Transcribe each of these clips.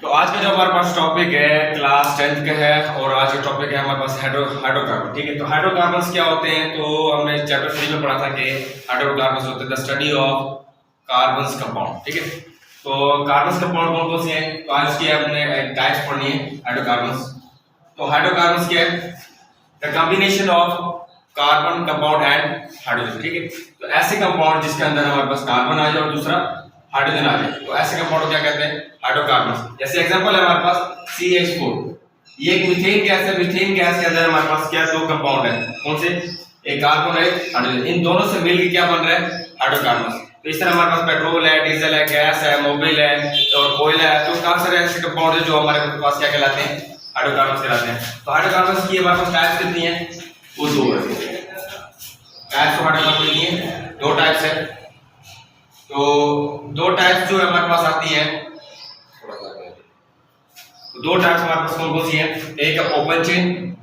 तो आज का जो हमारे पास टॉपिक है क्लास 10th का है और आज का टॉपिक है हमारे पास हाइड्रोकार्बन। ठीक है, तो हाइड्रोकार्बन्स क्या होते हैं? तो हमने चैप्टर 3 में पढ़ा था कि हाइड्रोकार्बन्स होते हैं the study of carbons compound. ठीक है, तो कार्बन्स कंपाउंड कौन कौन से हैं? तो आज की हमने टाइप्स पढ़नी है हाइड्रोकार्बन्स। तो हाइड्रोकार्बन्स क्या है? The combination of carbon compound and hydrogen. ठीक है, तो ऐसे कंपाउंड जिसके अंदर हमारे पास कार्बन आ जाए और दूसरा हाइड्रोजन आ जाए, तो ऐसे कंपाउंड को क्या कहते हैं? हाइड्रोकार्बन्स। जैसे एग्जांपल है हमारे पास CH4, ये एक मीथेन गैस है। मीथेन गैस के अंदर हमारे पास क्या दो कंपाउंड है, कौन से? एक कार्बन है हाइड्रोजन, इन दोनों से मिलकर क्या बन रहा है? हाइड्रोकार्बन्स। तो इस तरह हमारे पास पेट्रोल है, डीजल है, गैस है, मोबिल है और कोयला है। तो काफी सारे ऐसे कंपाउंड है जो हमारे पास क्या कहलाते हैं? हाइड्रोकार्बन्स कहलाते हैं। तो हाइड्रोकार्बन्स की हमारे पास टाइप्स कितनी है? वो दो है। टाइप्स ऑफ हाइड्रोकार्बन कितनी है? दो टाइप्स है। तो दो टाइप्स जो हमारे पास आती है, तो दो टाइप्स हमारे पास कौन कौन सी है? एक है ओपन चेन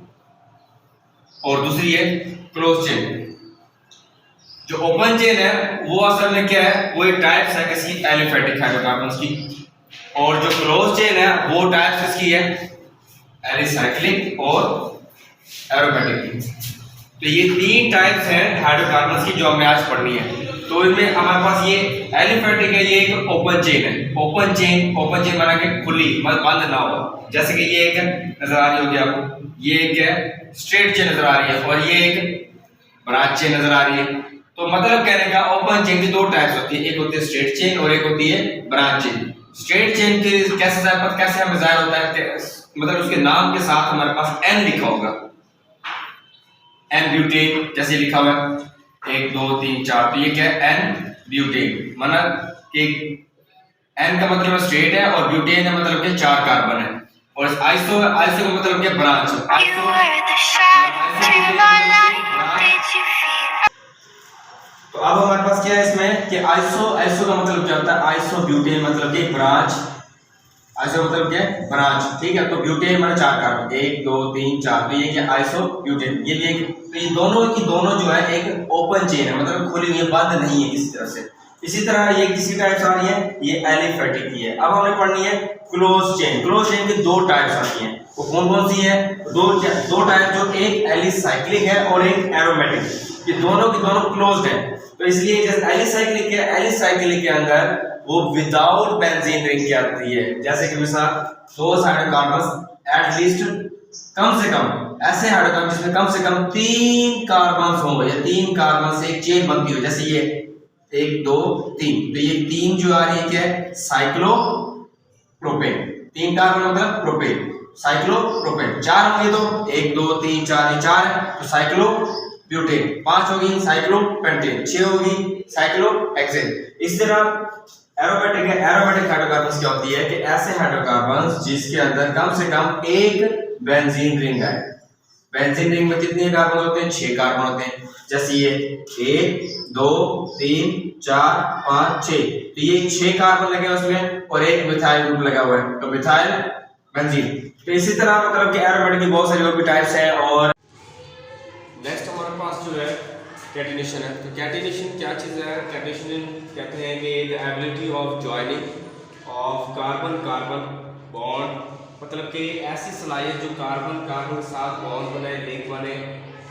और दूसरी है क्लोज चेन। जो ओपन चेन है वो असल में क्या है? वो एक टाइप्स है किसी एलिफेटिक हाइड्रोकार्बन्स की, और जो क्लोज चेन है वो टाइप्स किसकी है? एलिसाइक्लिक और एरोमेटिक की। तो ये तीन टाइप्स हैं हाइड्रोकार्बन्स की जो हमें आज पढ़नी है। तो इनमें हमारे पास ये एलिफेटिक है, ये एक ओपन चेन है। ओपन चेन माना कि खुली, मतलब बंद ना हो। जैसे कि ये एक नजर आ रही होगी आपको, ये एक है स्ट्रेट चेन नजर आ रही है और ये एक ब्रांच चेन नजर आ रही है। तो मतलब कहने का ओपन चेन की दो टाइप्स होती है, एक होती है स्ट्रेट चेन और एक होती है ब्रांच चेन। स्ट्रेट चेन के कैसे हमें जाहिर होता है? मतलब उसके नाम के साथ हमारे पास N लिखा होगा, N ब्यूटेन जैसे लिखा हुआ है 1 2 3 4। तो ये क्या है? N butane. माना कि N का मतलब स्ट्रेट है और ब्यूटेन का मतलब क्या? 4 कार्बन है। और आइसो का मतलब क्या? ब्रांच। तो अब हमारे पास क्या है इसमें कि आइसो का मतलब क्या होता है? आइसो ब्यूटेन मतलब कि ब्रांच। आइसो मतलब क्या है? ब्रांच। ठीक है, तो ब्यूटेन माने 4 कार्बन, 1 2 3 4। तो ये क्या? Iso butane. ये भी एक, तो ये दोनों की दोनों जो है एक ओपन चेन है, मतलब खुली हुई है, बंद नहीं है किसी तरह से। इसी तरह ये किसी टाइप से आ रही है, ये एलिफेटिक की है। अब हमें पढ़नी है क्लोज चेन। क्लोज चेन की दो टाइप्स आती हैं, वो कौन कौन सी है? दो टाइप, जो एक एलिसाइक्लिक है और एक एरोमेटिक। ये दोनों की दोनों क्लोज्ड है। तो इसलिए जैसे एलिसाइक्लिक के अंदर वो विदाउट बेंजीन रिंग की आती है। जैसे कि मिसाल दो हाइड्रोकार्बन्स एटलीस्ट कम से कम ऐसे हाइड्रोकार्बन जिसमें कम से कम 3 कार्बन्स हो या 3 कार्बन से एक चेन बनती हो। जैसे ये 1 2 3, तो ये 3 जो आ रही है क्या है? साइक्लोप्रोपेन। 3 कार्बन मतलब प्रोपेन, साइक्लोप्रोपेन। 4 होंगे तो 1 2 3 4, ये 4 है तो साइक्लोब्यूटेन। 5 होगी साइक्लोपेंटेन, 6 होगी साइक्लोहेक्सेन। इस तरह एरोमेटिक है। एरोमेटिक हाइड्रोकार्बन्स क्या होती है कि ऐसे हाइड्रोकार्बन्स जिसके अंदर कम से कम एक बेंजीन रिंग है। बेंजीन रिंग में कितने कार्बन होते हैं? 6 कार्बन होते हैं। जैसे ये 1 2 3 4 5 6, तो ये 6 कार्बन लगे उसमें और एक मिथाइल ग्रुप लगा हुआ है, तो मिथाइल बेंजीन। तो इसी तरह मतलब कि एरोमेटिक की बहुत सारी और भी टाइप्स हैं। और नेक्स्ट हमारे पास जो है कैटिनेशन है। तो कैटिनेशन क्या चीज़ है? कैटिनेशन कहते हैं कि the ability of joining of carbon carbon bond, मतलब कि ऐसी सलाहियत जो कार्बन कार्बन के साथ बॉन्ड बनाए, लिंक बने।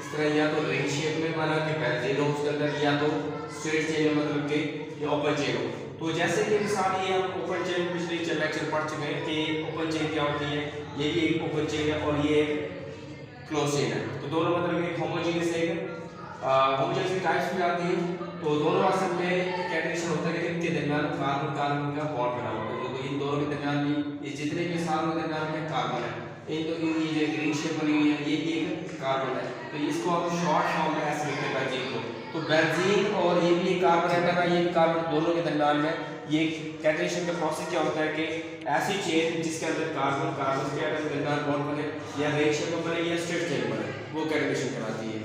इस तरह या तो रिंग शेप में बना कि बेंजीन हो उसके अंदर, या तो स्ट्रेट चेन में मतलब कि ये ओपन चेन हो। तो जैसे कि मिसाल ये हम ओपन चेन पिछले लेक्चर पढ़ चुके हैं कि ओपन चेन क्या होती है। ये भी एक ओपन चेन है और ये एक क्लोज चेन है। तो दोनों मतलब एक होमोजेनियस होमोजेनियस टाइप्स भी आती है। तो दोनों असल में कैटिनेशन होता है कि इनके दरमियान कार्बन कार्बन का बॉन्ड बना हुआ है। तो इन दोनों के दरमियान भी ये जितने भी साल के दरमियान में कार्बन है, इन तो ये जो ग्रीन शेप बनी हुई है ये भी एक कार्बन है। तो इसको हम शॉर्ट फॉर्म में ऐसे लिखते हैं बेंजीन को। तो बेंजीन और ये भी एक कार्बन एटम है, ये भी कार्बन, दोनों के दरमियान में ये कैटिनेशन का प्रोसेस क्या होता है कि ऐसी चेन जिसके अंदर कार्बन कार्बन के एटम के दरमियान बॉन्ड बने, या रिंग शेप में बने या स्ट्रेट चेन बने, वो कैटिनेशन कहलाती है।